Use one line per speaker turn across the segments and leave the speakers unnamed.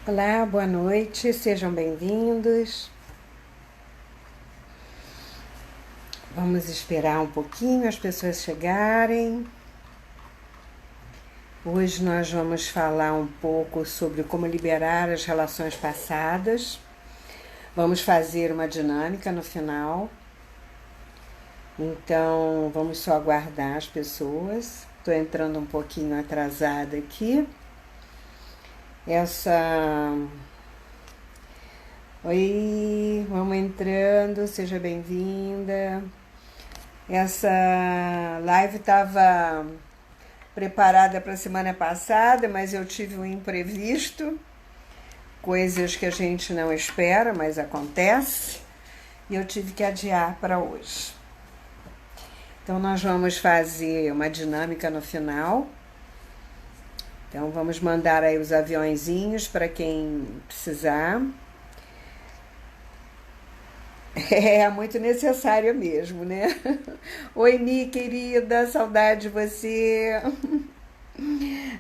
Olá, boa noite, sejam bem-vindos. Vamos esperar um pouquinho as pessoas chegarem. Hoje nós vamos falar um pouco sobre como liberar as relações passadas. Vamos fazer uma dinâmica no final. Então, vamos só aguardar as pessoas. Estou entrando um pouquinho atrasada aqui. Oi, vamos entrando, seja bem-vinda. Essa live estava preparada para a semana passada, mas eu tive um imprevisto, coisas que a gente não espera, mas acontece, e eu tive que adiar para hoje. Então, nós vamos fazer uma dinâmica no final. Então, vamos mandar aí os aviõezinhos para quem precisar. É muito necessário mesmo, né? Oi, Mi, querida, saudade de você.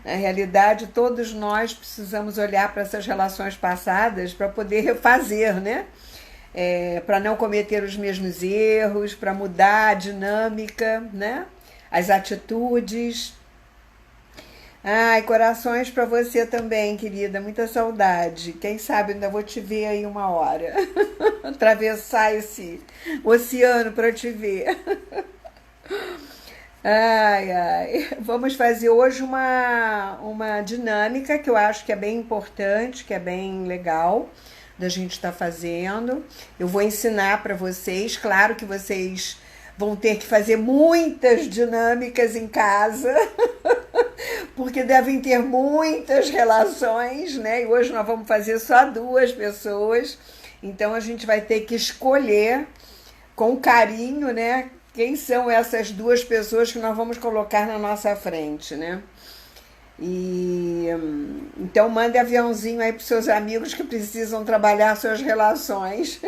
Na realidade, todos nós precisamos olhar para essas relações passadas para poder refazer, né? Para não cometer os mesmos erros, para mudar a dinâmica, né? As atitudes. Ai, corações para você também, querida. Muita saudade. Quem sabe ainda vou te ver aí uma hora. Atravessar esse oceano para te ver. Ai, ai. Vamos fazer hoje uma dinâmica que eu acho que é bem importante, que é bem legal da gente estar fazendo. Eu vou ensinar para vocês. Claro que vocês vão ter que fazer muitas dinâmicas em casa, porque devem ter muitas relações, né? E hoje nós vamos fazer só 2 pessoas, então a gente vai ter que escolher com carinho, né? Quem são essas 2 pessoas que nós vamos colocar na nossa frente, né? E então mande aviãozinho aí para os seus amigos que precisam trabalhar suas relações.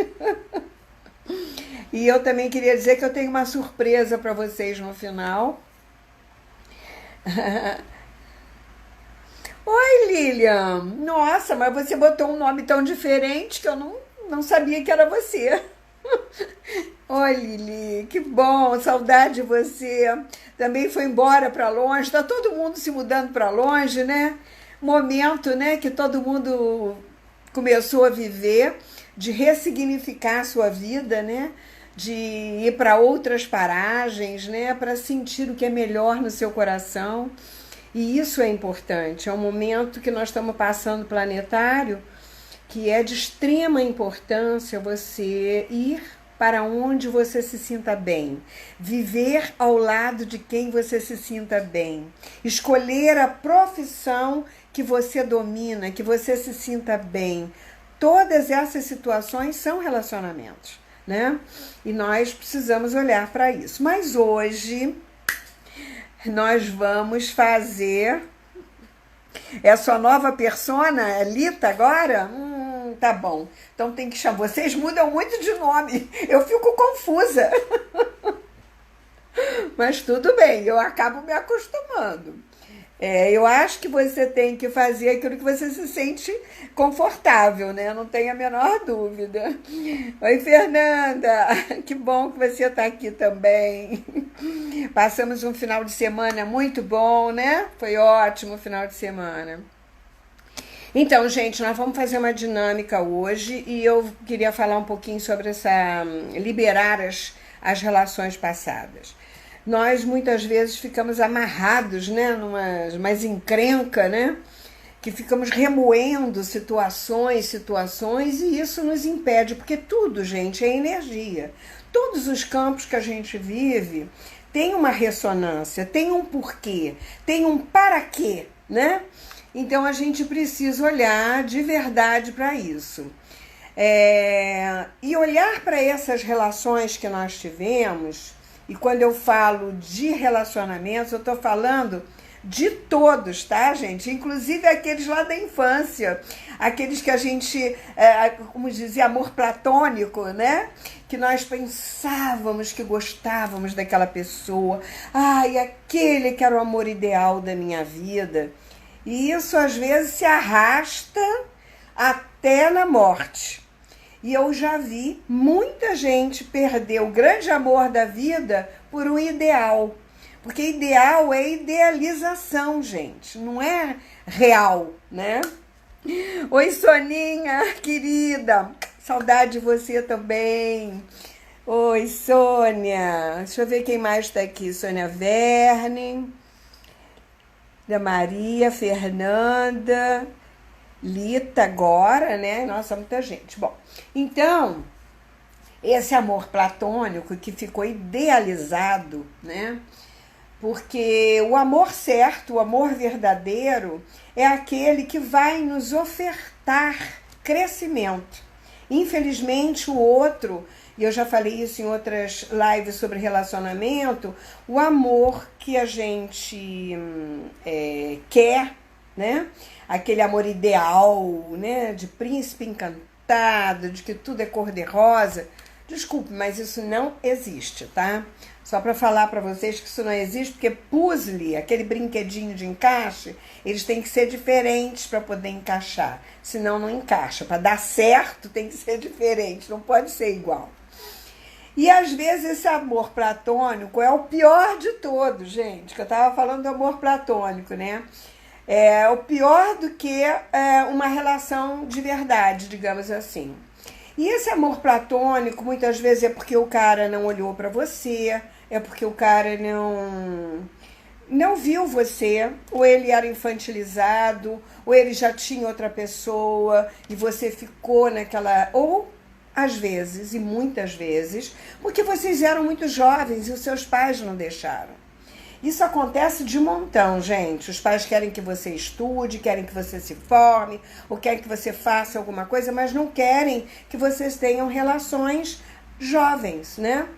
E eu também queria dizer que eu tenho uma surpresa para vocês no final. Oi, Lilian! Nossa, mas você botou um nome tão diferente que eu não sabia que era você. Oi, Lili, que bom, saudade de você. Também foi embora para longe, tá todo mundo se mudando para longe, né? Momento, né, que todo mundo começou a viver, de ressignificar a sua vida, né? De ir para outras paragens, né? Para sentir o que é melhor no seu coração. E isso é importante, é um momento que nós estamos passando planetário, que é de extrema importância você ir para onde você se sinta bem, viver ao lado de quem você se sinta bem, escolher a profissão que você domina, que você se sinta bem. Todas essas situações são relacionamentos, né? E nós precisamos olhar para isso. Mas hoje nós vamos fazer... É a sua nova persona, é Lita agora? Tá bom. Então tem que chamar. Vocês mudam muito de nome. Eu fico confusa. Mas tudo bem, eu acabo me acostumando. Eu acho que você tem que fazer aquilo que você se sente confortável, né? Não tenho a menor dúvida. Oi, Fernanda. Que bom que você está aqui também. Passamos um final de semana muito bom, né? Foi ótimo o final de semana. Então, gente, nós vamos fazer uma dinâmica hoje e eu queria falar um pouquinho sobre liberar as relações passadas. Nós muitas vezes ficamos amarrados, né, numa encrenca, né, que ficamos remoendo situações, e isso nos impede, porque tudo, gente, é energia. Todos os campos que a gente vive tem uma ressonância, tem um porquê, tem um para quê, né? Então a gente precisa olhar de verdade para isso. E olhar para essas relações que nós tivemos. E quando eu falo de relacionamentos, eu estou falando de todos, tá, gente? Inclusive aqueles lá da infância, aqueles que a gente, como dizia, amor platônico, né? Que nós pensávamos que gostávamos daquela pessoa. Ai, aquele que era o amor ideal da minha vida. E isso às vezes se arrasta até na morte. E eu já vi muita gente perder o grande amor da vida por um ideal. Porque ideal é idealização, gente, não é real, né? Oi, Soninha, querida, saudade de você também. Oi, Sônia, deixa eu ver quem mais está aqui. Sônia Verne, da Maria, Fernanda, Lita agora, né? Nossa, muita gente. Bom, então, esse amor platônico que ficou idealizado, né? Porque o amor certo, o amor verdadeiro, é aquele que vai nos ofertar crescimento. Infelizmente, o outro, e eu já falei isso em outras lives sobre relacionamento, o amor que a gente quer, né? Aquele amor ideal, né? De príncipe encantado, de que tudo é cor-de-rosa. Desculpe, mas isso não existe, tá? Só para falar para vocês que isso não existe, porque puzzle, aquele brinquedinho de encaixe, eles têm que ser diferentes para poder encaixar. Senão não encaixa. Para dar certo tem que ser diferente, não pode ser igual. E às vezes esse amor platônico é o pior de todos, gente. Que eu estava falando do amor platônico, né? É o pior do que uma relação de verdade, digamos assim. E esse amor platônico, muitas vezes, é porque o cara não olhou para você, é porque o cara não viu você, ou ele era infantilizado, ou ele já tinha outra pessoa, e você ficou naquela... Ou, às vezes, e muitas vezes, porque vocês eram muito jovens e os seus pais não deixaram. Isso acontece de montão, gente. Os pais querem que você estude, querem que você se forme, ou querem que você faça alguma coisa, mas não querem que vocês tenham relações jovens, né?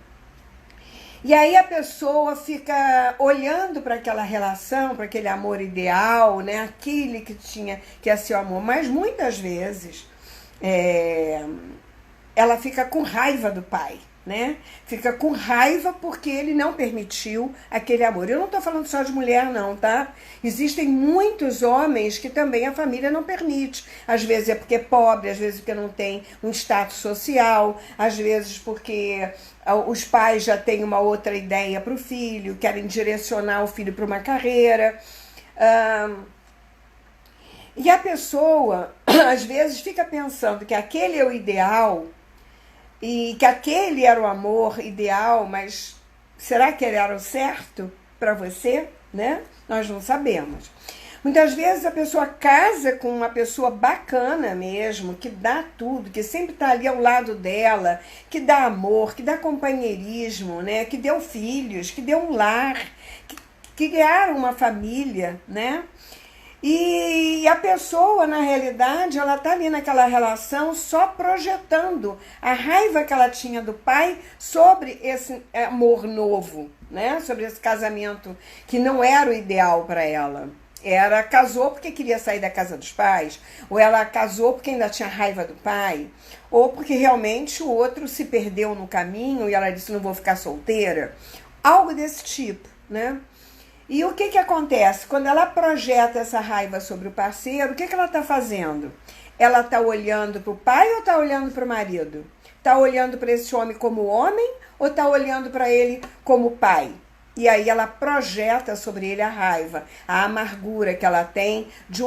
E aí a pessoa fica olhando para aquela relação, para aquele amor ideal, né? Aquele que é seu amor. Mas muitas vezes ela fica com raiva do pai, né? Fica com raiva porque ele não permitiu aquele amor. Eu não estou falando só de mulher, não, tá? Existem muitos homens que também a família não permite. Às vezes é porque é pobre, às vezes porque não tem um status social, às vezes porque os pais já têm uma outra ideia para o filho, querem direcionar o filho para uma carreira. E a pessoa, às vezes, fica pensando que aquele é o ideal, e que aquele era o amor ideal, mas será que ele era o certo para você, né? Nós não sabemos. Muitas vezes a pessoa casa com uma pessoa bacana mesmo, que dá tudo, que sempre está ali ao lado dela, que dá amor, que dá companheirismo, né? Que deu filhos, que deu um lar, que criaram uma família, né? E a pessoa, na realidade, ela está ali naquela relação só projetando a raiva que ela tinha do pai sobre esse amor novo, né? Sobre esse casamento que não era o ideal para ela. Ela casou porque queria sair da casa dos pais, ou ela casou porque ainda tinha raiva do pai, ou porque realmente o outro se perdeu no caminho e ela disse, não vou ficar solteira. Algo desse tipo, né? E o que acontece? Quando ela projeta essa raiva sobre o parceiro, o que ela está fazendo? Ela está olhando para o pai ou está olhando para o marido? Está olhando para esse homem como homem ou está olhando para ele como pai? E aí ela projeta sobre ele a raiva, a amargura que ela tem de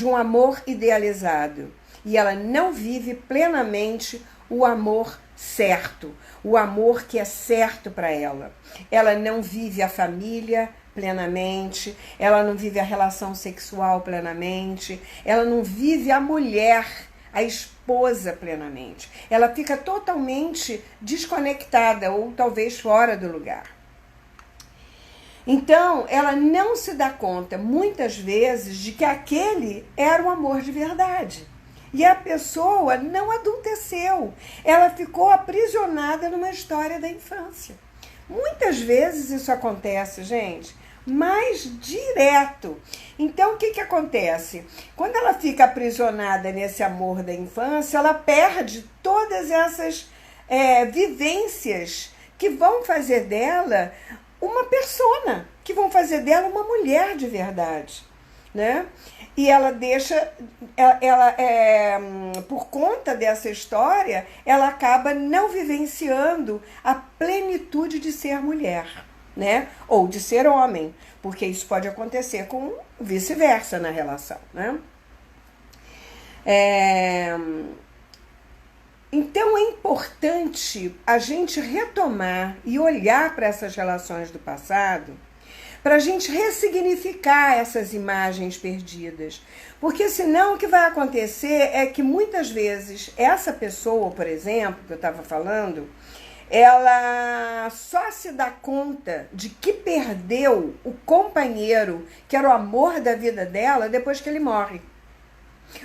um amor idealizado. E ela não vive plenamente o amor certo, o amor que é certo para ela. Ela não vive a família plenamente, ela não vive a relação sexual plenamente, ela não vive a mulher, a esposa plenamente. Ela fica totalmente desconectada ou talvez fora do lugar. Então, ela não se dá conta, muitas vezes, de que aquele era o amor de verdade. E a pessoa não adulteceu, ela ficou aprisionada numa história da infância. Muitas vezes isso acontece, gente, mas direto. Então, o que acontece? Quando ela fica aprisionada nesse amor da infância, ela perde todas essas vivências que vão fazer dela uma persona, que vão fazer dela uma mulher de verdade. né? E ela deixa, por conta dessa história, ela acaba não vivenciando a plenitude de ser mulher, né? Ou de ser homem, porque isso pode acontecer com vice-versa na relação, né? Então é importante a gente retomar e olhar para essas relações do passado, para a gente ressignificar essas imagens perdidas. Porque senão o que vai acontecer é que muitas vezes essa pessoa, por exemplo, que eu estava falando, ela só se dá conta de que perdeu o companheiro, que era o amor da vida dela, depois que ele morre.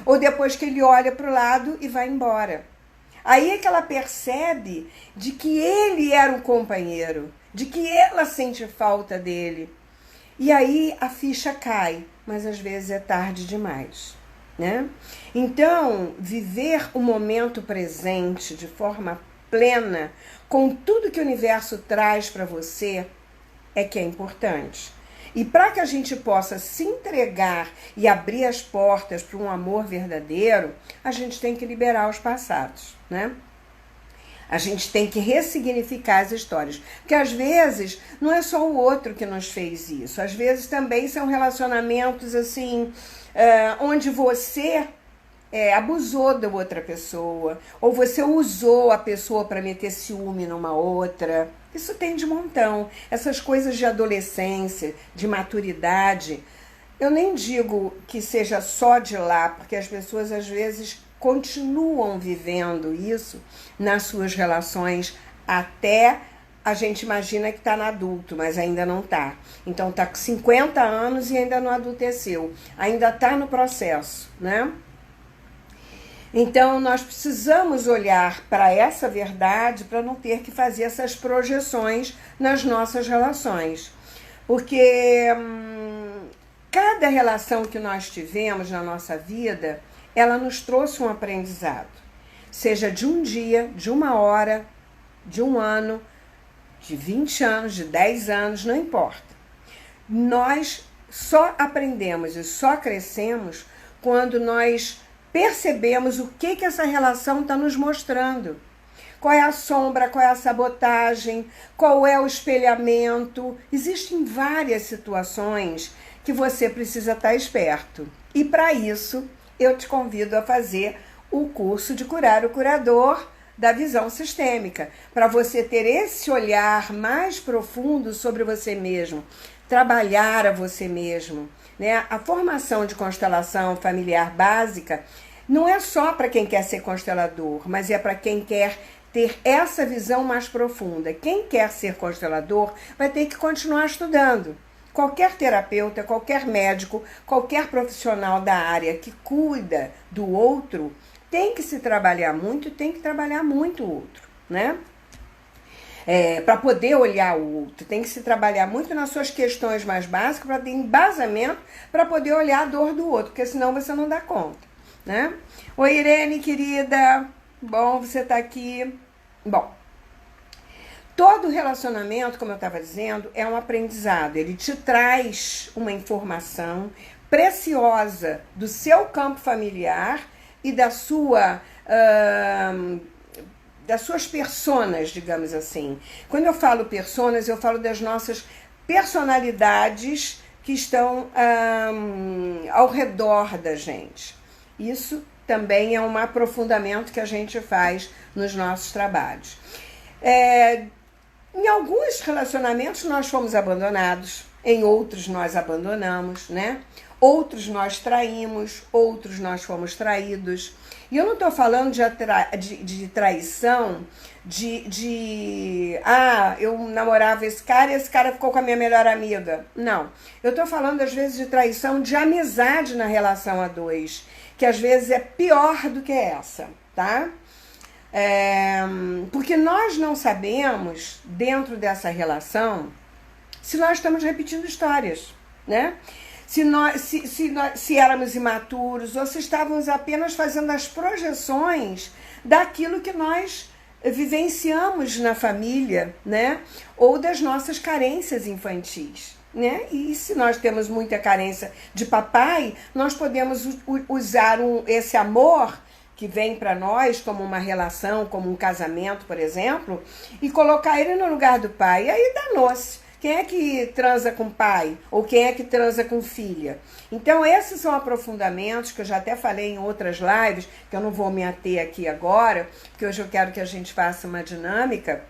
Ou depois que ele olha para o lado e vai embora. Aí é que ela percebe de que ele era um companheiro, de que ela sente falta dele. E aí a ficha cai, mas às vezes é tarde demais, né? Então, viver o momento presente de forma plena, com tudo que o universo traz para você, é que é importante. E para que a gente possa se entregar e abrir as portas para um amor verdadeiro, a gente tem que liberar os passados, né? A gente tem que ressignificar as histórias. Porque às vezes não é só o outro que nos fez isso. Às vezes também são relacionamentos assim, onde você abusou da outra pessoa. Ou você usou a pessoa para meter ciúme numa outra. Isso tem de montão. Essas coisas de adolescência, de maturidade. Eu nem digo que seja só de lá, porque as pessoas às vezes continuam vivendo isso nas suas relações até a gente imagina que está no adulto, mas ainda não está. Então está com 50 anos e ainda não adulteceu, ainda está no processo, né? Então nós precisamos olhar para essa verdade para não ter que fazer essas projeções nas nossas relações. Porque cada relação que nós tivemos na nossa vida, ela nos trouxe um aprendizado, seja de um dia, de uma hora, de um ano, de 20 anos, de 10 anos, não importa. Nós só aprendemos e só crescemos quando nós percebemos o que essa relação está nos mostrando. Qual é a sombra, qual é a sabotagem, qual é o espelhamento. Existem várias situações que você precisa estar esperto. E para isso, eu te convido a fazer o curso de Curar o Curador da Visão Sistêmica, para você ter esse olhar mais profundo sobre você mesmo, trabalhar a você mesmo, né? A formação de constelação familiar básica não é só para quem quer ser constelador, mas é para quem quer ter essa visão mais profunda. Quem quer ser constelador vai ter que continuar estudando. Qualquer terapeuta, qualquer médico, qualquer profissional da área que cuida do outro tem que se trabalhar muito, tem que trabalhar muito o outro, né? Para poder olhar o outro, tem que se trabalhar muito nas suas questões mais básicas para ter embasamento para poder olhar a dor do outro, porque senão você não dá conta, né? Oi, Irene, querida, bom você estar aqui. Bom, todo relacionamento, como eu estava dizendo, é um aprendizado. Ele te traz uma informação preciosa do seu campo familiar e das suas personas, digamos assim. Quando eu falo personas, eu falo das nossas personalidades que estão ao redor da gente. Isso também é um aprofundamento que a gente faz nos nossos trabalhos. Em alguns relacionamentos nós fomos abandonados, em outros nós abandonamos, né? Outros nós traímos, outros nós fomos traídos. E eu não estou falando de traição, eu namorava esse cara e esse cara ficou com a minha melhor amiga. Não. Eu estou falando, às vezes, de traição de amizade na relação a dois, que às vezes é pior do que essa, tá? Porque nós não sabemos, dentro dessa relação, se nós estamos repetindo histórias, né? Se éramos imaturos ou se estávamos apenas fazendo as projeções daquilo que nós vivenciamos na família, né? Ou das nossas carências infantis, né? E se nós temos muita carência de papai, nós podemos usar esse amor que vem para nós como uma relação, como um casamento, por exemplo, e colocar ele no lugar do pai. E aí danou-se. Quem é que transa com pai? Ou quem é que transa com filha? Então, esses são aprofundamentos que eu já até falei em outras lives, que eu não vou me ater aqui agora, porque hoje eu quero que a gente faça uma dinâmica.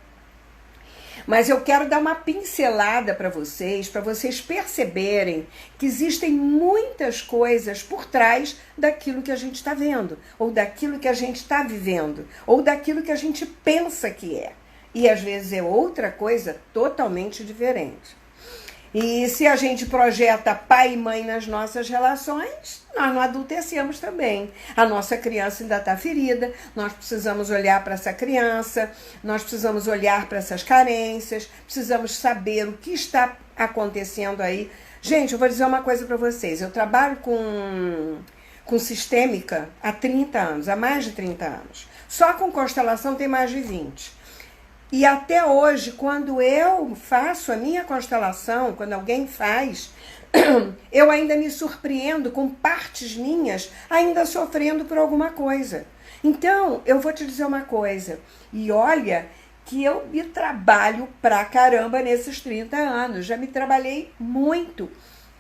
Mas eu quero dar uma pincelada para vocês perceberem que existem muitas coisas por trás daquilo que a gente está vendo, ou daquilo que a gente está vivendo, ou daquilo que a gente pensa que é. E às vezes é outra coisa totalmente diferente. E se a gente projeta pai e mãe nas nossas relações, nós não adultecemos também. A nossa criança ainda está ferida, nós precisamos olhar para essa criança, nós precisamos olhar para essas carências, precisamos saber o que está acontecendo aí. Gente, eu vou dizer uma coisa para vocês, eu trabalho com sistêmica há 30 anos, há mais de 30 anos. Só com constelação tem mais de 20. E até hoje, quando eu faço a minha constelação, quando alguém faz, eu ainda me surpreendo com partes minhas ainda sofrendo por alguma coisa. Então, eu vou te dizer uma coisa, e olha que eu me trabalho pra caramba nesses 30 anos, já me trabalhei muito.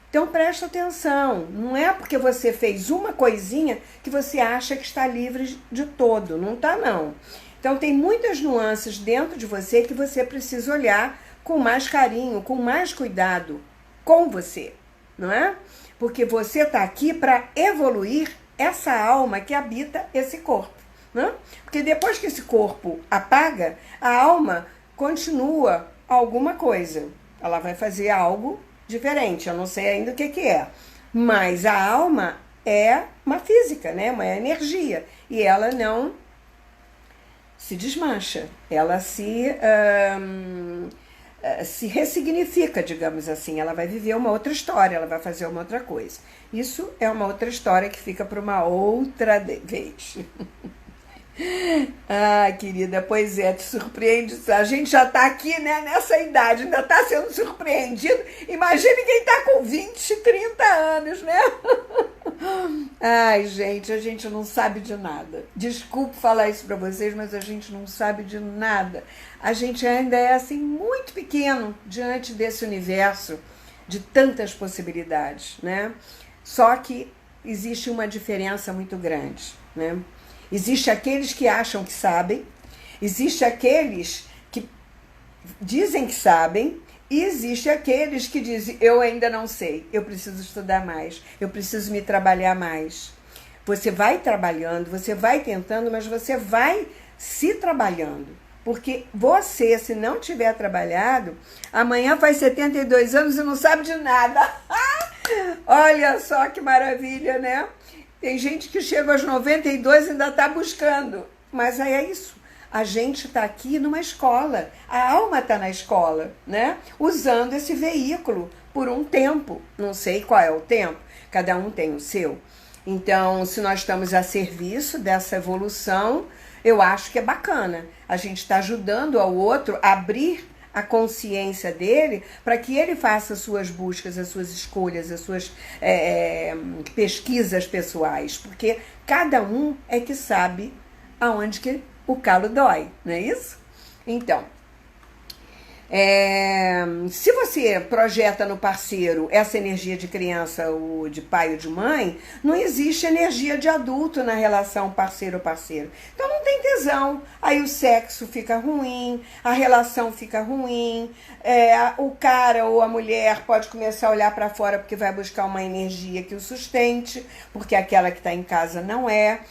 Então presta atenção, não é porque você fez uma coisinha que você acha que está livre de todo, não está não. Então tem muitas nuances dentro de você que você precisa olhar com mais carinho, com mais cuidado com você, não é? Porque você está aqui para evoluir essa alma que habita esse corpo, né? Porque depois que esse corpo apaga, a alma continua alguma coisa. Ela vai fazer algo diferente, eu não sei ainda o que é. Mas a alma é uma física, né? Uma energia. E ela não se desmancha, ela se ressignifica, digamos assim, ela vai viver uma outra história, ela vai fazer uma outra coisa. Isso é uma outra história que fica para uma outra vez. Ah, querida, pois é, te surpreende. A gente já tá aqui, né, nessa idade, ainda tá sendo surpreendido. Imagine quem tá com 20, 30 anos, né? Ai, gente, a gente não sabe de nada. Desculpe falar isso pra vocês, mas a gente não sabe de nada. A gente ainda é, assim, muito pequeno diante desse universo de tantas possibilidades, né? Só que existe uma diferença muito grande, né? Existe aqueles que acham que sabem, existe aqueles que dizem que sabem, e existe aqueles que dizem, eu ainda não sei, eu preciso estudar mais, eu preciso me trabalhar mais. Você vai trabalhando, você vai tentando, mas você vai se trabalhando. Porque você, se não tiver trabalhado, amanhã faz 72 anos e não sabe de nada. Olha só que maravilha, né? Tem gente que chega aos 92 e ainda está buscando. Mas aí é isso. A gente está aqui numa escola. A alma está na escola, né? Usando esse veículo por um tempo. Não sei qual é o tempo. Cada um tem o seu. Então, se nós estamos a serviço dessa evolução, eu acho que é bacana. A gente está ajudando ao outro a abrir a consciência dele para que ele faça as suas buscas, as suas escolhas, as suas pesquisas pessoais, porque cada um é que sabe aonde que o calo dói, não é isso? Então, se você projeta no parceiro essa energia de criança, ou de pai ou de mãe, não existe energia de adulto na relação parceiro-parceiro. Então não tem tesão, aí o sexo fica ruim, a relação fica ruim, o cara ou a mulher pode começar a olhar para fora porque vai buscar uma energia que o sustente, porque aquela que está em casa não é,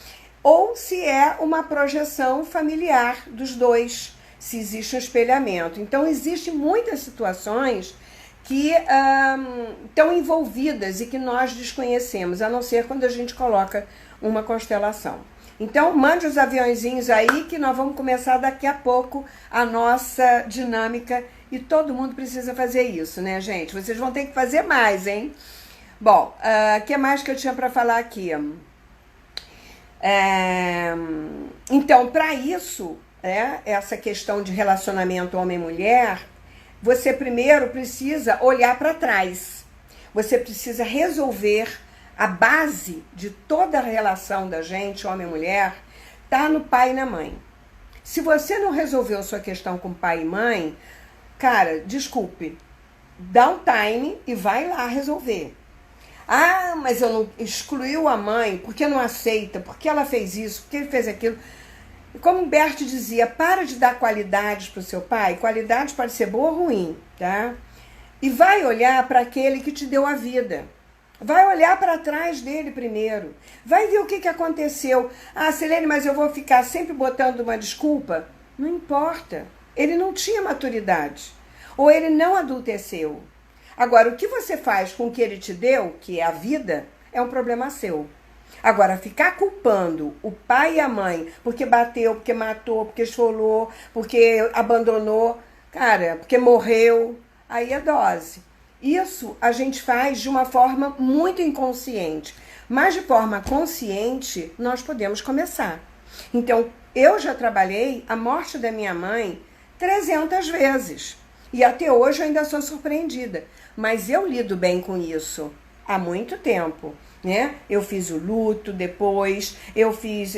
ou se é uma projeção familiar dos dois, se existe um espelhamento. Então, existem muitas situações que estão envolvidas e que nós desconhecemos, a não ser quando a gente coloca uma constelação. Então, mande os aviãozinhos aí que nós vamos começar daqui a pouco a nossa dinâmica e todo mundo precisa fazer isso, né, gente? Vocês vão ter que fazer mais, hein? Bom, o que mais que eu tinha para falar aqui? Então, para isso, essa questão de relacionamento homem-mulher você primeiro precisa olhar para trás. Você precisa resolver a base de toda a relação da gente, homem e mulher, tá no pai e na mãe. Se você não resolveu sua questão com pai e mãe, cara, desculpe, dá um time e vai lá resolver. Ah, mas eu não excluiu a mãe, porque não aceita, porque ela fez isso, porque ele fez aquilo. Como Humberto dizia, para de dar qualidades para o seu pai. Qualidade pode ser boa ou ruim, tá? E vai olhar para aquele que te deu a vida. Vai olhar para trás dele primeiro. Vai ver o que aconteceu. Ah, Silene, mas eu vou ficar sempre botando uma desculpa? Não importa. Ele não tinha maturidade. Ou ele não adulteceu. Agora, o que você faz com o que ele te deu, que é a vida, é um problema seu. Agora, ficar culpando o pai e a mãe porque bateu, porque matou, porque esfolou, porque abandonou, cara, porque morreu, aí é dose. Isso a gente faz de uma forma muito inconsciente, mas de forma consciente nós podemos começar. Então, eu já trabalhei a morte da minha mãe 300 vezes e até hoje eu ainda sou surpreendida, mas eu lido bem com isso há muito tempo. Né? Eu fiz o luto depois, eu fiz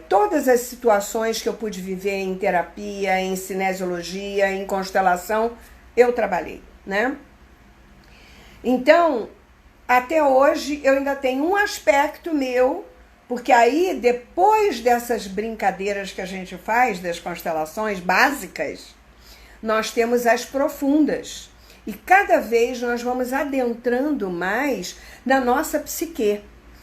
todas as situações que eu pude viver em terapia, em cinesiologia, em constelação, eu trabalhei, né? Então, até hoje eu ainda tenho um aspecto meu, porque aí depois dessas brincadeiras que a gente faz, das constelações básicas, nós temos as profundas. E cada vez nós vamos adentrando mais na nossa psique.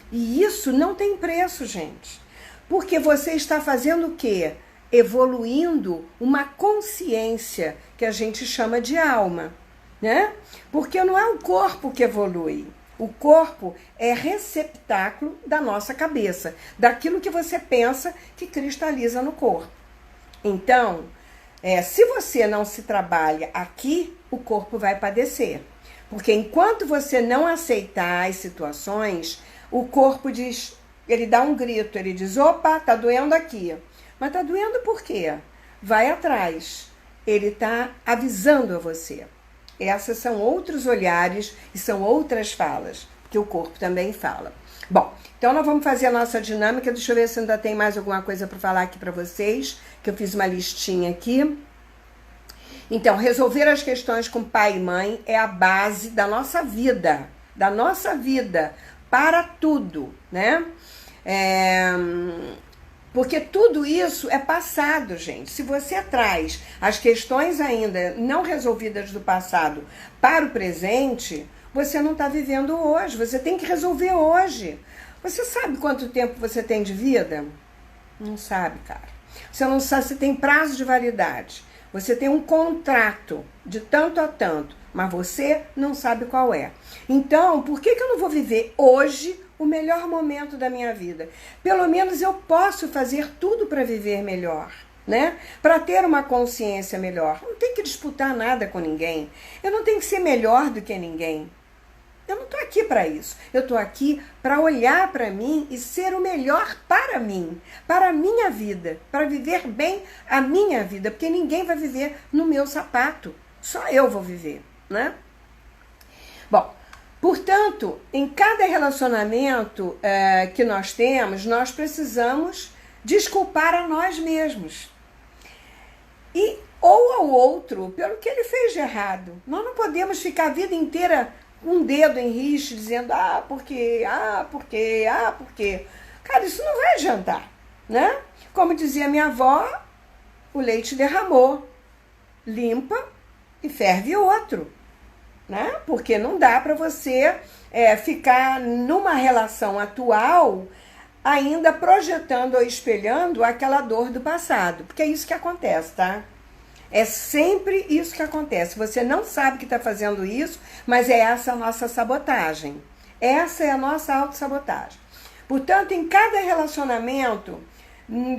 E isso não tem preço, gente. Porque você está fazendo o quê? Evoluindo uma consciência que a gente chama de alma, né? Porque não é o corpo que evolui. O corpo é receptáculo da nossa cabeça, daquilo que você pensa que cristaliza no corpo. Então, se você não se trabalha aqui, o corpo vai padecer. Porque enquanto você não aceitar as situações, o corpo diz, ele dá um grito, ele diz, opa, tá doendo aqui. Mas tá doendo por quê? Vai atrás. Ele tá avisando a você. Essas são outros olhares e são outras falas, que o corpo também fala. Bom, então nós vamos fazer a nossa dinâmica. Deixa eu ver se ainda tem mais alguma coisa para falar aqui para vocês, que eu fiz uma listinha aqui. Então, resolver as questões com pai e mãe é a base da nossa vida para tudo, né? Porque tudo isso é passado, gente. Se você traz as questões ainda não resolvidas do passado para o presente, você não está vivendo hoje. Você tem que resolver hoje. Você sabe quanto tempo você tem de vida? Não sabe, cara. Você não sabe se tem prazo de validade. Você tem um contrato de tanto a tanto, mas você não sabe qual é. Então, por que eu não vou viver hoje o melhor momento da minha vida? Pelo menos eu posso fazer tudo para viver melhor, né? Para ter uma consciência melhor. Não tem que disputar nada com ninguém. Eu não tenho que ser melhor do que ninguém. Eu não estou aqui para isso. Eu estou aqui para olhar para mim e ser o melhor para mim, para a minha vida, para viver bem a minha vida, porque ninguém vai viver no meu sapato. Só eu vou viver, né? Bom, portanto, em cada relacionamento que nós temos, nós precisamos desculpar a nós mesmos. Ou ao outro pelo que ele fez de errado. Nós não podemos ficar a vida inteira um dedo em riste, dizendo, porque. Cara, isso não vai adiantar, né? Como dizia minha avó, o leite derramou, limpa e ferve outro, né? Porque não dá para você ficar numa relação atual ainda projetando ou espelhando aquela dor do passado, porque é isso que acontece, tá? É sempre isso que acontece. Você não sabe que está fazendo isso, mas é essa a nossa sabotagem. Essa é a nossa autossabotagem. Portanto, em cada relacionamento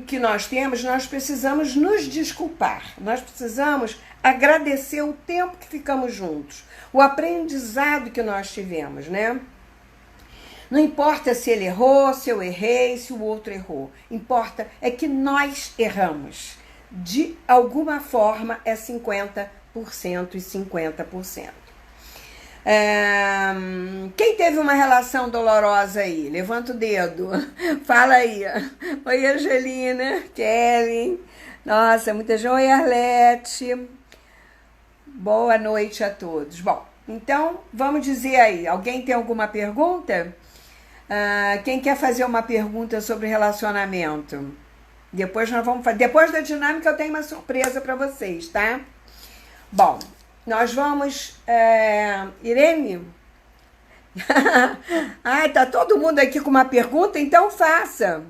que nós temos, nós precisamos nos desculpar. Nós precisamos agradecer o tempo que ficamos juntos, o aprendizado que nós tivemos, né? Não importa se ele errou, se eu errei, se o outro errou. Importa é que nós erramos. de alguma forma é 50% e 50%. Quem teve uma relação dolorosa aí? Levanta o dedo. Fala aí. Oi, Angelina, Kelly. Nossa, muita gente. Oi, Arlete. Boa noite a todos. Bom, então vamos dizer aí. Alguém tem alguma pergunta? Quem quer fazer uma pergunta sobre relacionamento? Depois nós vamos fazer. Depois da dinâmica eu tenho uma surpresa para vocês, tá? Bom, nós vamos... Irene? Ai, tá todo mundo aqui com uma pergunta? Então faça.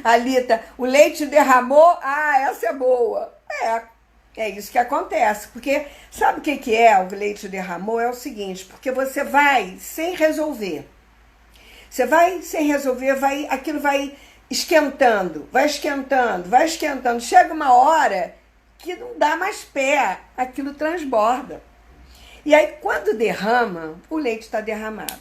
Alita, o leite derramou? Essa é boa. É isso que acontece. Porque sabe o que é o leite derramou? É o seguinte, porque você vai sem resolver. Você vai sem resolver, aquilo vai esquentando, vai esquentando, vai esquentando. Chega uma hora que não dá mais pé, aquilo transborda. E aí, quando derrama, o leite está derramado,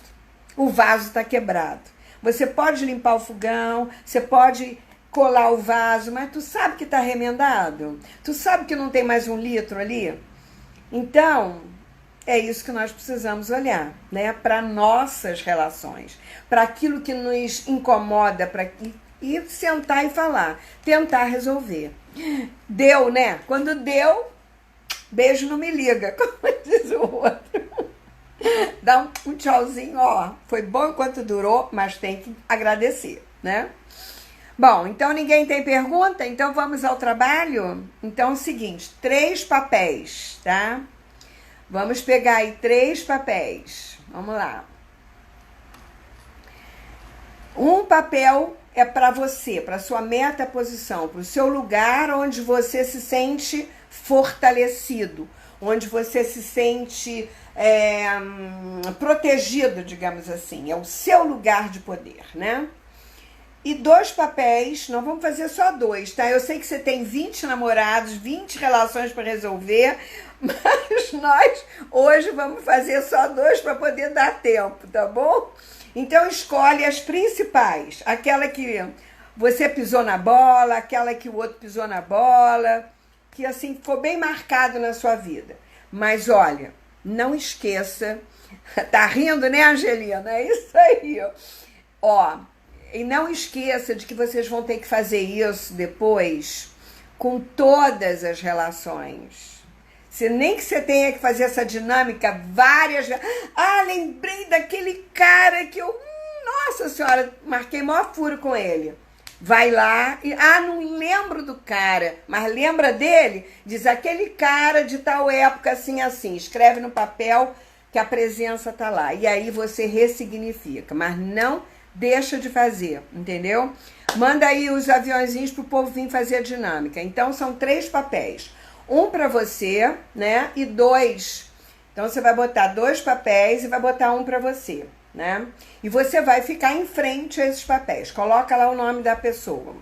o vaso está quebrado. Você pode limpar o fogão, você pode colar o vaso, mas tu sabe que está remendado? Tu sabe que não tem mais 1 litro ali? Então, é isso que nós precisamos olhar, né? Para nossas relações, para aquilo que nos incomoda, e sentar e falar, tentar resolver. Deu, né? Quando deu, beijo não me liga, como diz o outro. Dá um tchauzinho, ó. Foi bom enquanto durou, mas tem que agradecer, né? Bom, então ninguém tem pergunta? Então vamos ao trabalho? Então é o seguinte, 3 papéis, tá? Vamos pegar aí 3 papéis. Vamos lá. Um papel é para você, para sua metaposição, para o seu lugar onde você se sente fortalecido, onde você se sente protegido, digamos assim. É o seu lugar de poder, né? E 2 papéis, não vamos fazer só 2, tá? Eu sei que você tem 20 namorados, 20 relações para resolver, mas nós hoje vamos fazer só 2 para poder dar tempo, tá bom? Então escolhe as principais, aquela que você pisou na bola, aquela que o outro pisou na bola, que assim ficou bem marcado na sua vida. Mas olha, não esqueça, tá rindo, né, Angelina? É isso aí, ó. E não esqueça de que vocês vão ter que fazer isso depois com todas as relações. Se nem que você tenha que fazer essa dinâmica várias vezes. Lembrei daquele cara que eu... Nossa Senhora, marquei maior furo com ele. Vai lá e... não lembro do cara, mas lembra dele? Diz aquele cara de tal época assim, assim. Escreve no papel que a presença tá lá. E aí você ressignifica, mas não deixa de fazer, entendeu? Manda aí os aviãozinhos pro povo vir fazer a dinâmica. Então são 3 papéis. 1 para você, né? E 2. Então você vai botar 2 papéis e vai botar 1 para você, né? E você vai ficar em frente a esses papéis. Coloca lá o nome da pessoa.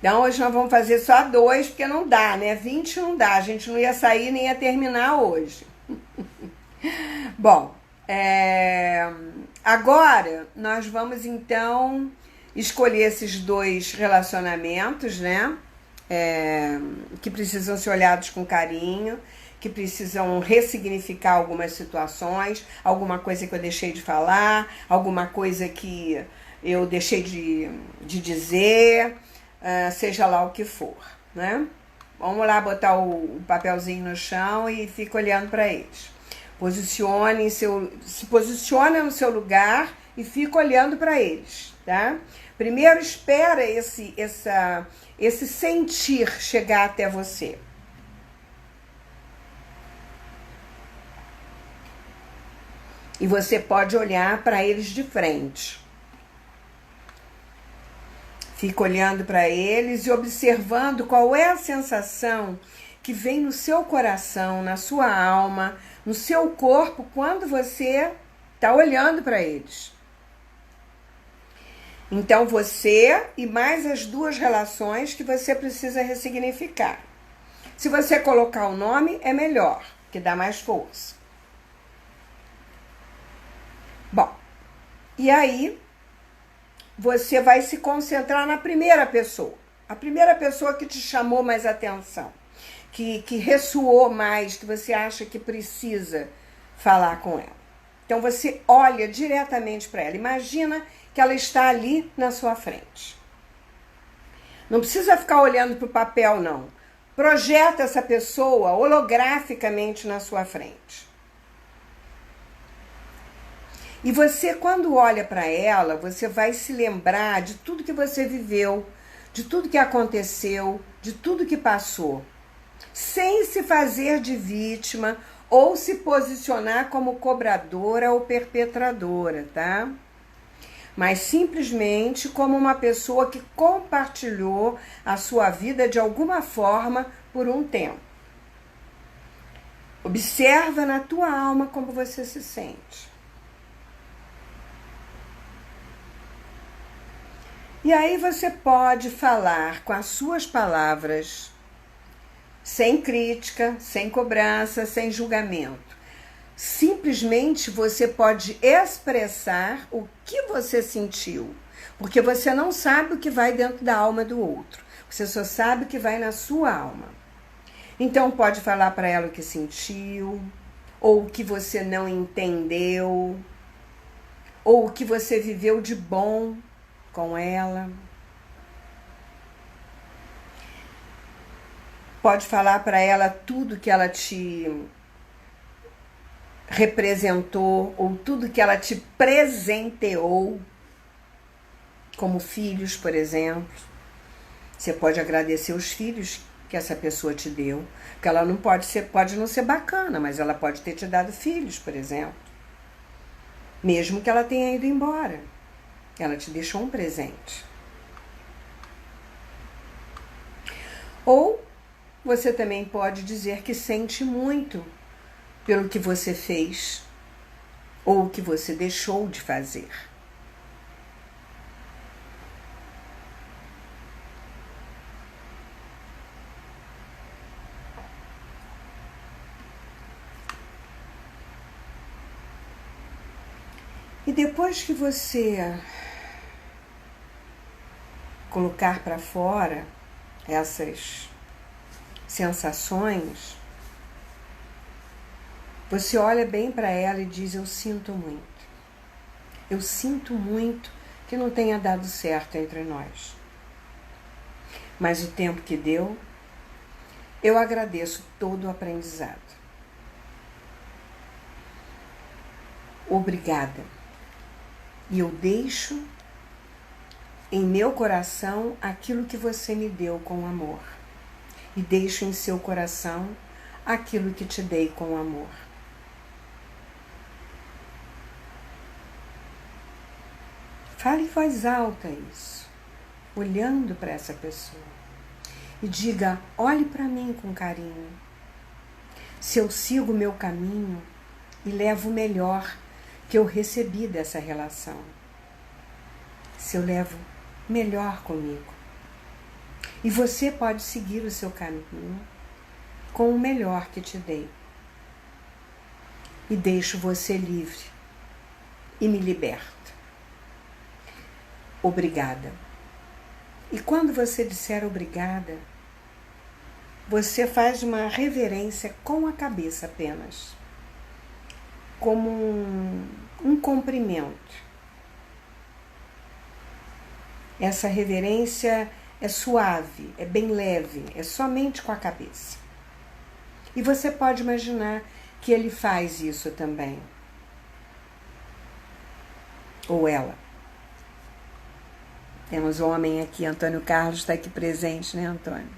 Então hoje nós vamos fazer só 2, porque não dá, né? 20 não dá. A gente não ia sair nem ia terminar hoje. Bom, agora nós vamos então escolher esses 2 relacionamentos, né? Que precisam ser olhados com carinho, que precisam ressignificar algumas situações, alguma coisa que eu deixei de falar, alguma coisa que eu deixei de dizer, seja lá o que for, né? Vamos lá botar o papelzinho no chão e fica olhando para eles. Se posiciona no seu lugar e fica olhando para eles, tá? Primeiro espera esse sentir chegar até você. E você pode olhar para eles de frente. Fica olhando para eles e observando qual é a sensação que vem no seu coração, na sua alma, no seu corpo, quando você está olhando para eles. Então você e mais as 2 relações que você precisa ressignificar. Se você colocar o nome, é melhor, que dá mais força. Bom, e aí você vai se concentrar na primeira pessoa. A primeira pessoa que te chamou mais atenção, que ressoou mais, que você acha que precisa falar com ela. Então você olha diretamente para ela. Imagina que ela está ali na sua frente. Não precisa ficar olhando para o papel, não. Projeta essa pessoa holograficamente na sua frente. E você, quando olha para ela, você vai se lembrar de tudo que você viveu, de tudo que aconteceu, de tudo que passou, sem se fazer de vítima ou se posicionar como cobradora ou perpetradora, tá? Mas simplesmente como uma pessoa que compartilhou a sua vida de alguma forma por um tempo. Observa na tua alma como você se sente. E aí você pode falar com as suas palavras, sem crítica, sem cobrança, sem julgamento. Simplesmente você pode expressar o que você sentiu, porque você não sabe o que vai dentro da alma do outro. Você só sabe o que vai na sua alma. Então pode falar para ela o que sentiu, ou o que você não entendeu, ou o que você viveu de bom com ela. Pode falar para ela tudo que ela te representou ou tudo que ela te presenteou, como filhos, por exemplo. Você pode agradecer os filhos que essa pessoa te deu, porque ela não pode não ser bacana, mas ela pode ter te dado filhos, por exemplo. Mesmo que ela tenha ido embora, ela te deixou um presente. Ou você também pode dizer que sente muito pelo que você fez ou o que você deixou de fazer. E depois que você colocar para fora essas sensações, você olha bem para ela e diz: eu sinto muito. Eu sinto muito que não tenha dado certo entre nós. Mas o tempo que deu, eu agradeço todo o aprendizado. Obrigada. E eu deixo em meu coração aquilo que você me deu com amor. E deixo em seu coração aquilo que te dei com amor. Fale em voz alta isso, olhando para essa pessoa. E diga: olhe para mim com carinho. Se eu sigo o meu caminho e levo o melhor que eu recebi dessa relação. Se eu levo melhor comigo. E você pode seguir o seu caminho com o melhor que te dei. E deixo você livre e me liberto. Obrigada. E quando você disser obrigada, você faz uma reverência com a cabeça apenas, como um cumprimento. Essa reverência é suave, é bem leve, é somente com a cabeça. E você pode imaginar que ele faz isso também. Ou ela. Temos um homem aqui, Antônio Carlos está aqui presente, né, Antônio?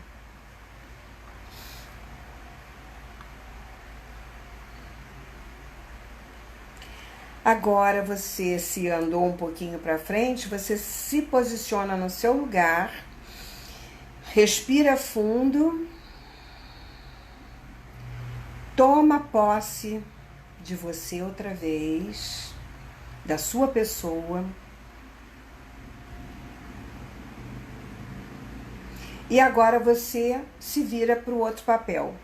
Agora você se andou um pouquinho para frente, você se posiciona no seu lugar, respira fundo, toma posse de você outra vez, da sua pessoa. E agora você se vira para o outro papel,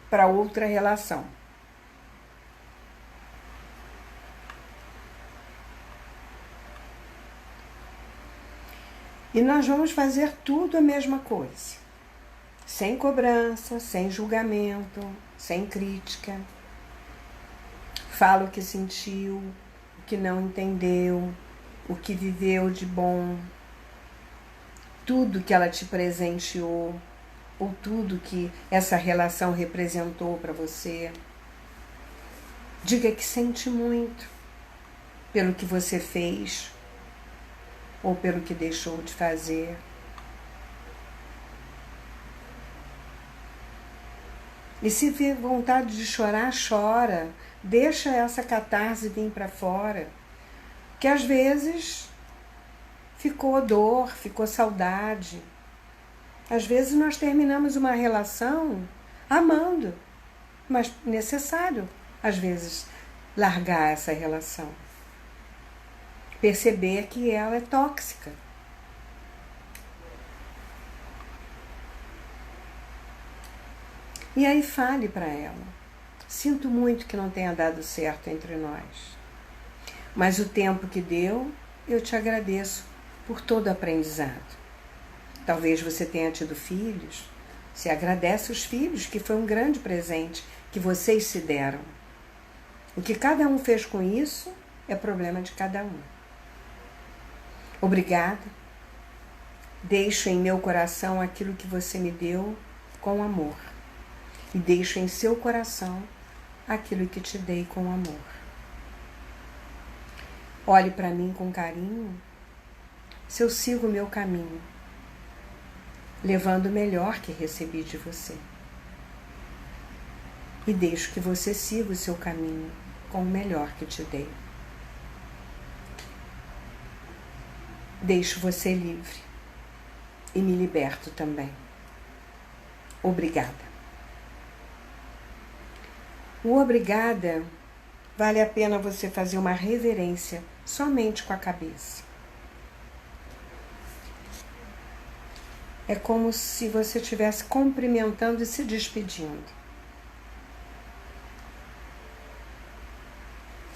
para outra relação. E nós vamos fazer tudo a mesma coisa. Sem cobrança, sem julgamento, sem crítica. Fala o que sentiu, o que não entendeu, o que viveu de bom. Tudo que ela te presenteou, ou tudo que essa relação representou para você. Diga que sente muito pelo que você fez ou pelo que deixou de fazer. E se tiver vontade de chorar, chora. Deixa essa catarse vir para fora. Que às vezes ficou dor, ficou saudade. Às vezes nós terminamos uma relação amando, mas necessário, às vezes, largar essa relação. Perceber que ela é tóxica. E aí fale para ela. Sinto muito que não tenha dado certo entre nós. Mas o tempo que deu, eu te agradeço por todo o aprendizado. Talvez você tenha tido filhos. Se agradece os filhos, que foi um grande presente que vocês se deram. O que cada um fez com isso é problema de cada um. Obrigada. Deixo em meu coração aquilo que você me deu com amor. E deixo em seu coração aquilo que te dei com amor. Olhe para mim com carinho, se eu sigo o meu caminho, levando o melhor que recebi de você. E deixo que você siga o seu caminho com o melhor que te dei. Deixo você livre e me liberto também. Obrigada. O obrigada vale a pena você fazer uma reverência somente com a cabeça. É como se você estivesse cumprimentando e se despedindo.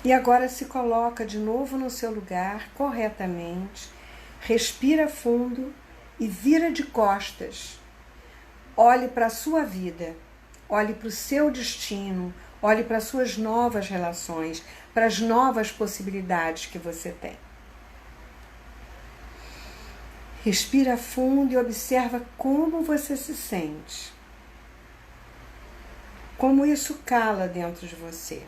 E agora se coloca de novo no seu lugar, corretamente, respira fundo e vira de costas. Olhe para a sua vida, olhe para o seu destino, olhe para as suas novas relações, para as novas possibilidades que você tem. Respira fundo e observa como você se sente. Como isso cala dentro de você.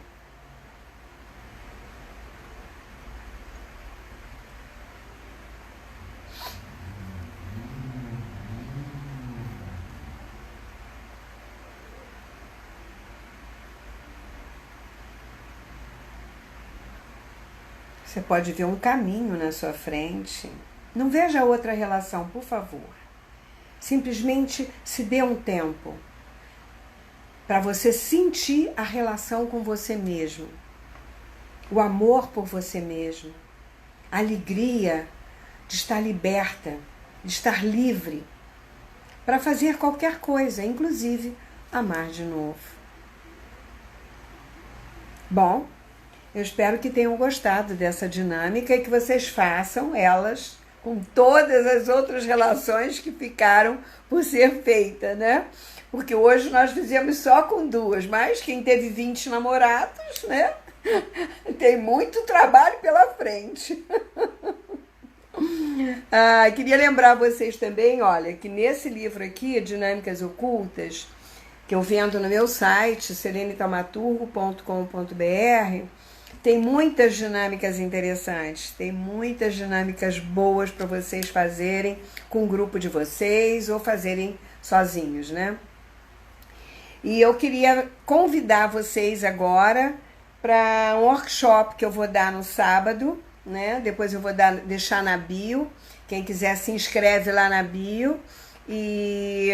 Você pode ver um caminho na sua frente. Não veja outra relação, por favor. Simplesmente se dê um tempo para você sentir a relação com você mesmo. O amor por você mesmo. A alegria de estar liberta, de estar livre. Para fazer qualquer coisa, inclusive amar de novo. Bom, eu espero que tenham gostado dessa dinâmica e que vocês façam elas com todas as outras relações que ficaram por ser feitas, né? Porque hoje nós fizemos só com 2, mas quem teve 20 namorados, né? Tem muito trabalho pela frente. Queria lembrar vocês também, olha, que nesse livro aqui, Dinâmicas Ocultas, que eu vendo no meu site, serenetaumaturgo.com.br, tem muitas dinâmicas interessantes, tem muitas dinâmicas boas para vocês fazerem com o grupo de vocês ou fazerem sozinhos, né? E eu queria convidar vocês agora para um workshop que eu vou dar no sábado, né? Depois eu vou deixar na bio, quem quiser se inscreve lá na bio. E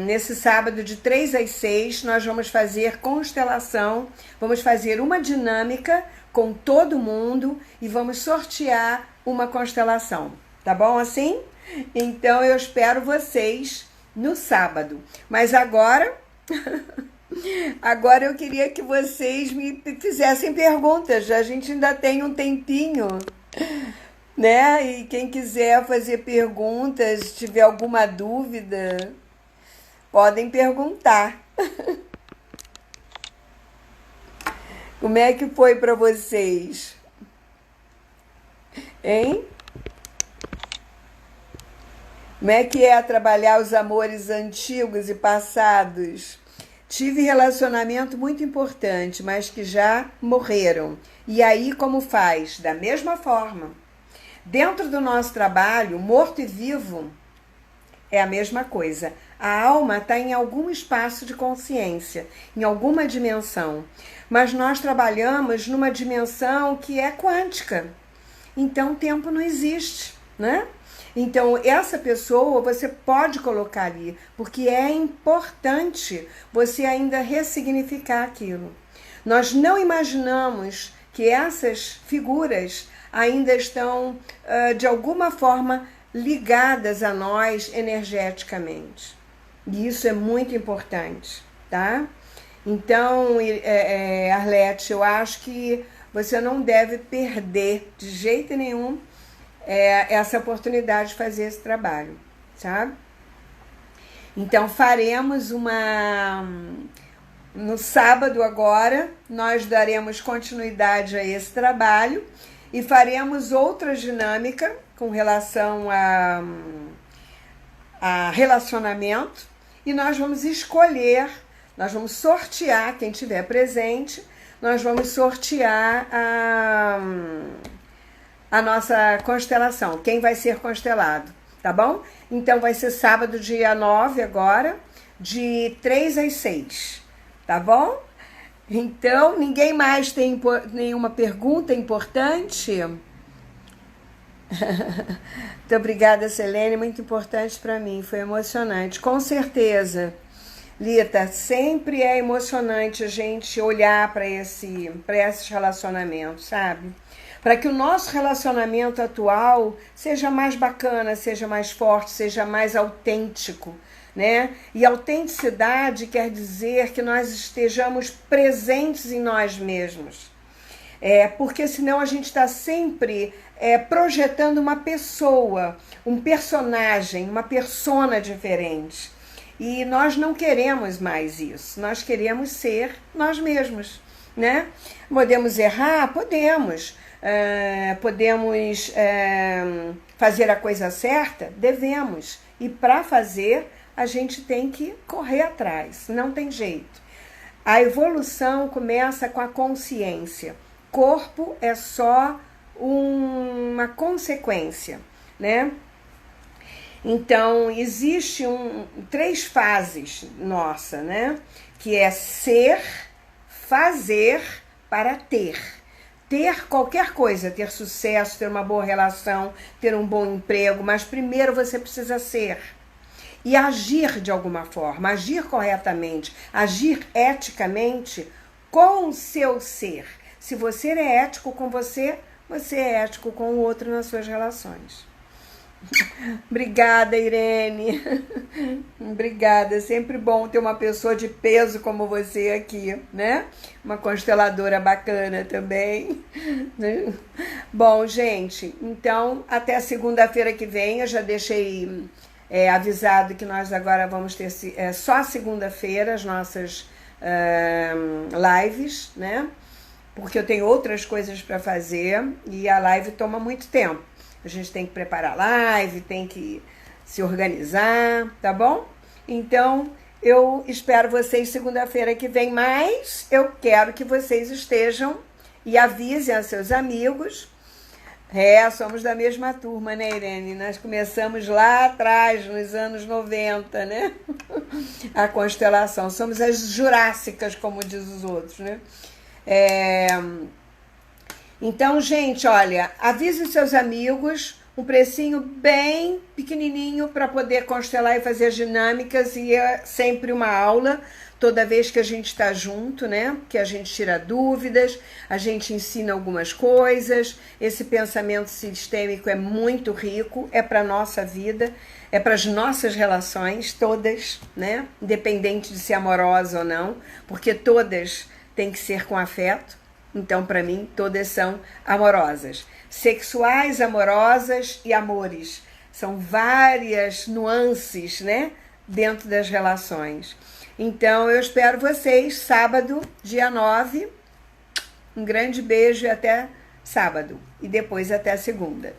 nesse sábado de 3 às 6 nós vamos fazer constelação, vamos fazer uma dinâmica com todo mundo e vamos sortear uma constelação, tá bom assim? Então eu espero vocês no sábado. Mas agora eu queria que vocês me fizessem perguntas, a gente ainda tem um tempinho né? E quem quiser fazer perguntas, tiver alguma dúvida, podem perguntar. Como é que foi para vocês? Hein? Como é que é trabalhar os amores antigos e passados? Tive relacionamento muito importante, mas que já morreram. E aí, como faz? Da mesma forma. Dentro do nosso trabalho, morto e vivo é a mesma coisa. A alma está em algum espaço de consciência, em alguma dimensão. Mas nós trabalhamos numa dimensão que é quântica. Então, o tempo não existe, né? Então, essa pessoa você pode colocar ali, porque é importante você ainda ressignificar aquilo. Nós não imaginamos que essas figuras ainda estão, de alguma forma, ligadas a nós energeticamente. E isso é muito importante, tá? Então, Arlete, eu acho que você não deve perder de jeito nenhum essa oportunidade de fazer esse trabalho, sabe? Então, faremos no sábado agora, nós daremos continuidade a esse trabalho e faremos outra dinâmica com relação a relacionamento e nós vamos escolher, nós vamos sortear, quem tiver presente, nós vamos sortear a nossa constelação, quem vai ser constelado, tá bom? Então vai ser sábado, dia 9 agora, de 3 às 6, tá bom? Então, ninguém mais tem nenhuma pergunta importante? Muito obrigada, Selene, muito importante para mim, foi emocionante, com certeza. Lita, sempre é emocionante a gente olhar para esses relacionamentos, sabe? Para que o nosso relacionamento atual seja mais bacana, seja mais forte, seja mais autêntico, né? E autenticidade quer dizer que nós estejamos presentes em nós mesmos. Porque senão a gente está sempre projetando uma pessoa, um personagem, uma persona diferente. E nós não queremos mais isso, nós queremos ser nós mesmos, né? Podemos errar? Podemos. Podemos fazer a coisa certa? Devemos. E para fazer, a gente tem que correr atrás, não tem jeito. A evolução começa com a consciência. Corpo é só uma consequência, né? Então, existe 3 fases nossa, né? Que é ser, fazer para ter. Ter qualquer coisa, ter sucesso, ter uma boa relação, ter um bom emprego, mas primeiro você precisa ser. E agir de alguma forma, agir corretamente, agir eticamente com o seu ser. Se você é ético com você, você é ético com o outro nas suas relações. Obrigada, Irene. Obrigada, é sempre bom ter uma pessoa de peso como você aqui, né? Uma consteladora bacana também. Bom, gente, então até segunda-feira que vem, eu já deixei avisado que nós agora vamos ter só segunda-feira as nossas lives, né? Porque eu tenho outras coisas para fazer e a live toma muito tempo. A gente tem que preparar a live, tem que se organizar, tá bom? Então, eu espero vocês segunda-feira que vem, mas eu quero que vocês estejam e avisem a seus amigos. Somos da mesma turma, né, Irene? Nós começamos lá atrás, nos anos 90, né? A constelação. Somos as jurássicas, como diz os outros, né? Então, gente, olha, avise seus amigos, um precinho bem pequenininho para poder constelar e fazer as dinâmicas, e é sempre uma aula toda vez que a gente está junto, né? Que a gente tira dúvidas, a gente ensina algumas coisas. Esse pensamento sistêmico é muito rico, é para a nossa vida, é para as nossas relações todas, né? Independente de ser amorosa ou não, porque todas têm que ser com afeto. Então, para mim, todas são amorosas. Sexuais, amorosas e amores. São várias nuances, né? Dentro das relações. Então, eu espero vocês sábado, dia 9. Um grande beijo e até sábado. E depois até segunda.